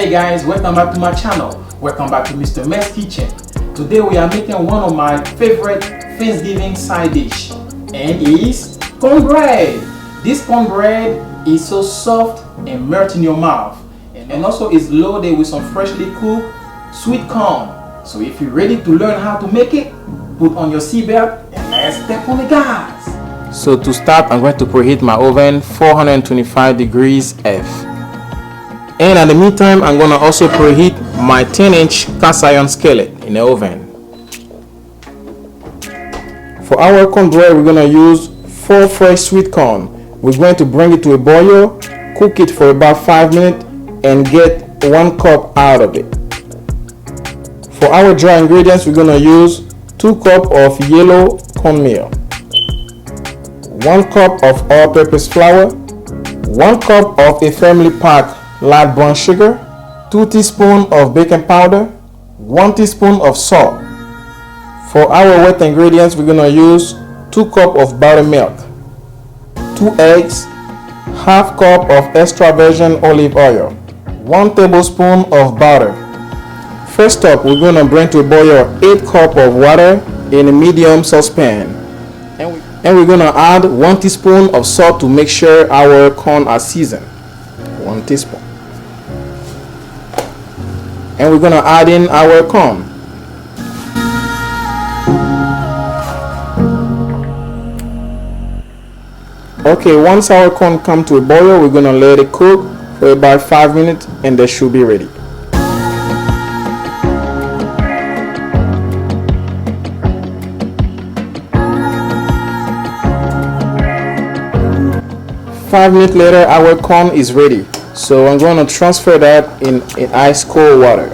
Hey guys, welcome back to my channel. Welcome back to Mr. Mess Kitchen. Today we are making one of my favorite Thanksgiving side dish, and is cornbread. This cornbread is so soft and melt in your mouth, and also is loaded with some freshly cooked sweet corn. So if you're ready to learn how to make it, put on your seatbelt and let's step on the gas. So to start, I'm going to preheat my oven 425 degrees F. And in the meantime, I'm going to also preheat my 10-inch cast iron skillet in the oven. For our cornbread, we're going to use 4 fresh sweet corn. We're going to bring it to a boil, cook it for about 5 minutes, and get 1 cup out of it. For our dry ingredients, we're going to use 2 cups of yellow cornmeal, 1 cup of all-purpose flour, 1 cup of a firmly packed light brown sugar, 2 teaspoons of baking powder, 1 teaspoon of salt. For our wet ingredients, we're going to use 2 cups of buttermilk, 2 eggs, half cup of extra virgin olive oil, 1 tablespoon of butter. First up, we're going to bring to a boil 8 cups of water in a medium saucepan. And we're going to add 1 teaspoon of salt to make sure our corn are seasoned. 1 teaspoon. And we're going to add in our corn. Okay, once our corn come to a boil, we're going to let it cook for about 5 minutes and they should be ready. Five minutes later, our corn is ready. So I'm going to transfer that in ice cold water.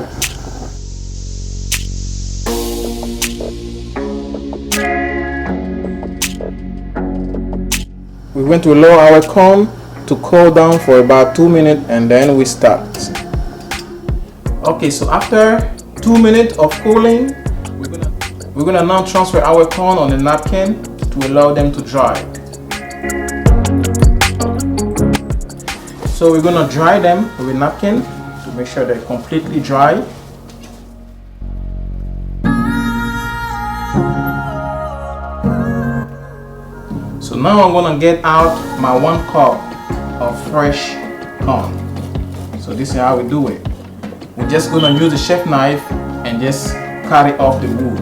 We're going to allow our corn to cool down for about 2 minutes and then we start. Okay, so after 2 minutes of cooling, we're gonna now transfer our corn on a napkin to allow them to dry. So we're going to dry them with a napkin to make sure they're completely dry. So now I'm going to get out my 1 cup of fresh corn. So this is how we do it. We're just going to use the chef knife and just cut it off the wood.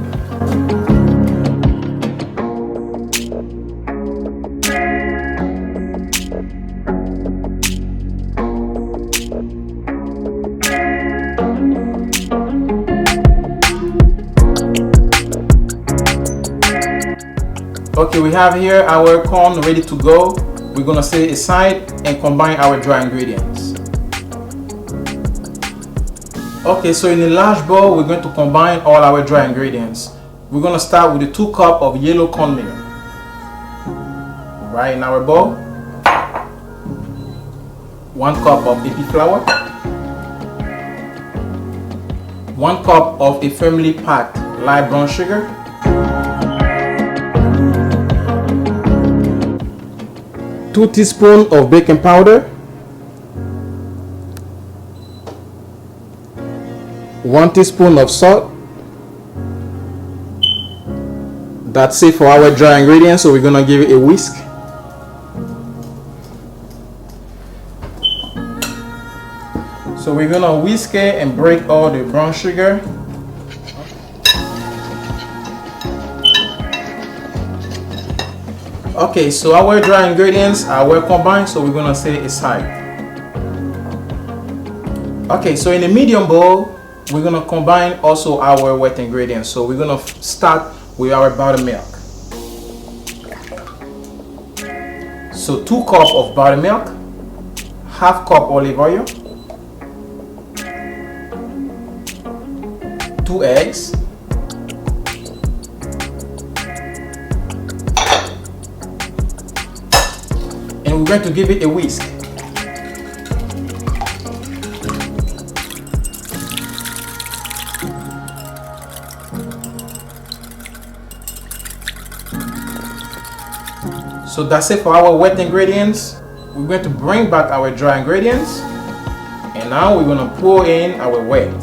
Okay, we have here our corn ready to go. We're going to set it aside and combine our dry ingredients. Okay, so in a large bowl, we're going to combine all our dry ingredients. We're going to start with the 2 cups of yellow cornmeal. Right in our bowl. 1 cup of AP flour. 1 cup of a firmly packed light brown sugar. 2 teaspoons of baking powder, 1 teaspoon of salt. That's it for our dry ingredients, so we're gonna give it a whisk. So we're gonna whisk it and break all the brown sugar. Okay, so our dry ingredients are well combined, so we're gonna set it aside. Okay, so in a medium bowl, we're gonna combine also our wet ingredients. So we're gonna start with our buttermilk. So 2 cups of buttermilk, half cup olive oil, 2 eggs, and we're going to give it a whisk. So that's it for our wet ingredients. We're going to bring back our dry ingredients And now we're gonna pour in our wet.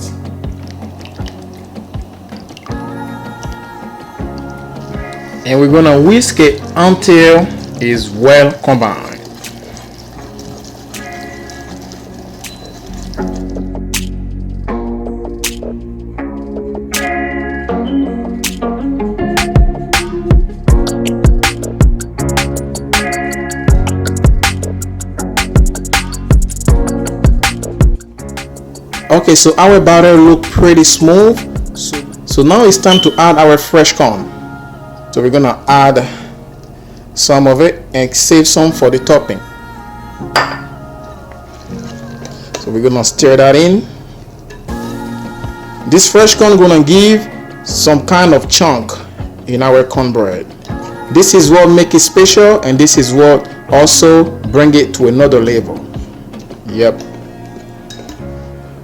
And we're gonna whisk it until it's well combined. Okay, so our batter look pretty smooth. So now it's time to add our fresh corn. So we're gonna add some of it and save some for the topping. So we're gonna stir that in. This fresh corn gonna give some kind of chunk in our cornbread. This is what make it special, and this is what also bring it to another level. Yep.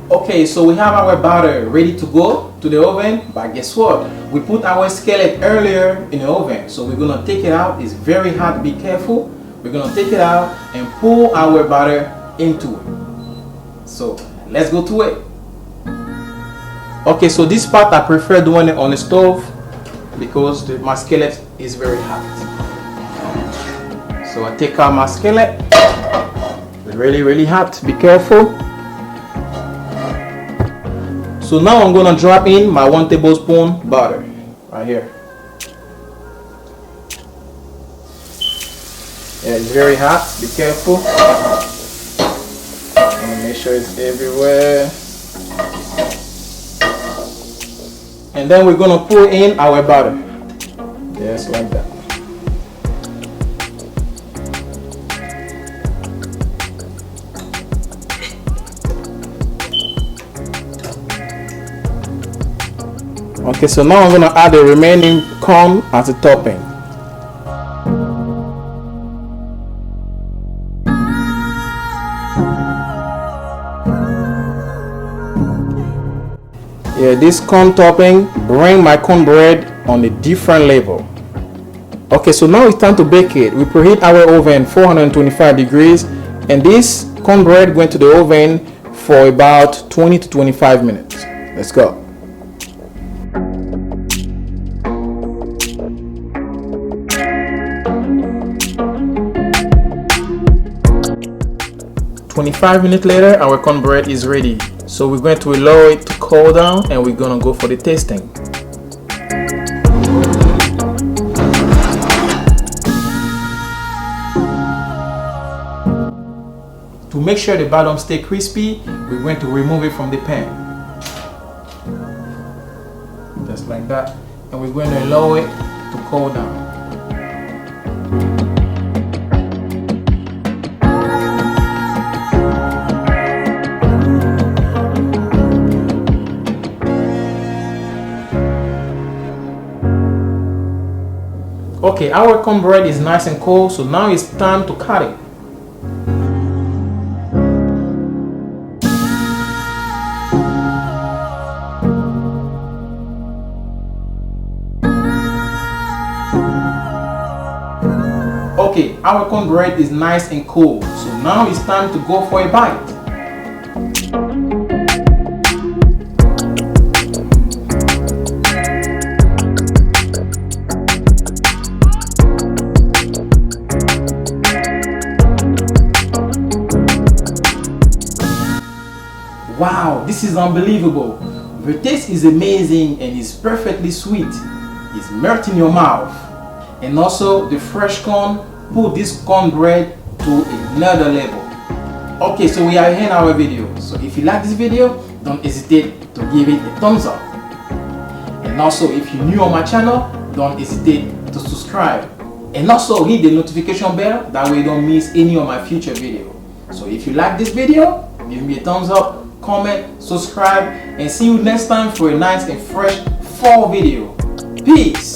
Okay, so we have our batter ready to go to the oven, but guess what? We put our skillet earlier in the oven, so we're gonna take it out. It's very hot, be careful. We're gonna take it out and pour our batter into it. So let's go to it. Okay, so this part I prefer doing it on the stove because my skillet is very hot. So I take out my skillet. It's really hot, be careful. So now I'm gonna drop in my 1 tablespoon butter right here. Yeah, it's very hot, be careful. And make sure it's everywhere. And then we're gonna pour in our butter. Yes, like that. Okay, so now I'm gonna add the remaining corn as a topping. Yeah, this corn topping bring my cornbread on a different level. Okay, so now it's time to bake it. We preheat our oven 425 degrees, and this cornbread went to the oven for about 20 to 25 minutes. Let's go. "25 minutes later, our cornbread is ready. So we're going to allow it to cool down, and we're gonna go for the tasting. To make sure the bottom stay crispy, we're going to remove it from the pan. Just like that. And we're going to allow it to cool down. Okay, our cornbread is nice and cold, so now it's time to cut it. Okay, our cornbread is nice and cold, so now it's time to go for a bite. Wow, this is unbelievable. The taste is amazing and is perfectly sweet. It's melting in your mouth. And also the fresh corn put this cornbread to another level. Okay, so we are here in our video. So if you like this video, don't hesitate to give it a thumbs up. And also if you're new on my channel, don't hesitate to subscribe. And also hit the notification bell, that way you don't miss any of my future videos. So if you like this video, give me a thumbs up, comment, subscribe, and see you next time for a nice and fresh fall video. Peace!